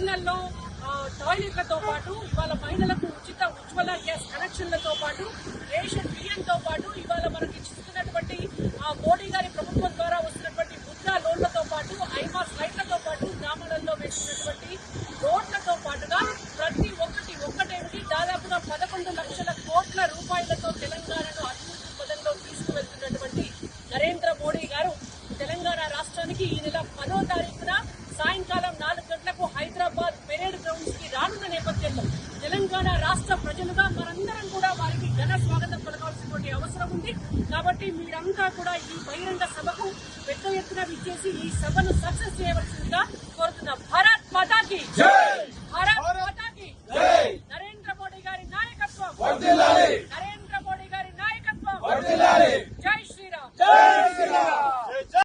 ఇళ్లలో టాయిలెట్లతో పాటు ఇవాళ మహిళలకు ఉచిత ఉజ్వల గ్యాస్ కనెక్షన్లతో పాటు రేషన్ బియ్యంతో పాటు ఇవాళ మనకి ఇస్తున్నటువంటి మోడీ గారి ప్రభుత్వం ద్వారా వస్తున్నటువంటి ముద్రా లోన్లతో పాటు ఐమాస్ లైట్లతో పాటు గ్రామాలలో వేసినటువంటి రోడ్లతో పాటుగా ప్రతి ఒక్కటేమిటి దాదాపుగా 11 లక్షల కోట్ల రూపాయలతో తెలంగాణను అభివృద్ధి పదంలో తీసుకువెళ్తున్నటువంటి నరేంద్ర మోడీ గారు తెలంగాణ రాష్ట్రానికి ఈ నెల 10వ తారీఖున సాయంకాలం 4 గంటలకు హైదరాబాద్ పెరేడ్ గ్రౌండ్స్ కి రానున్న నేపథ్యంలో తెలంగాణ రాష్ట్ర ప్రజలుగా మనందరం కూడా వారికి ఘన స్వాగతం పలకాల్సినటువంటి అవసరం ఉంది. కాబట్టి మీరంతా కూడా ఈ బహిరంగ సభకు పెద్ద ఎత్తున విచ్చేసి ఈ సభను సక్సెస్ చేయవలసిందిగా కోరుతున్నాం. భారత్ మాతాకి జై, భారత్ మాతాకి జై, నరేంద్ర మోడీ గారి నాయకత్వం వర్ధిల్లాలి.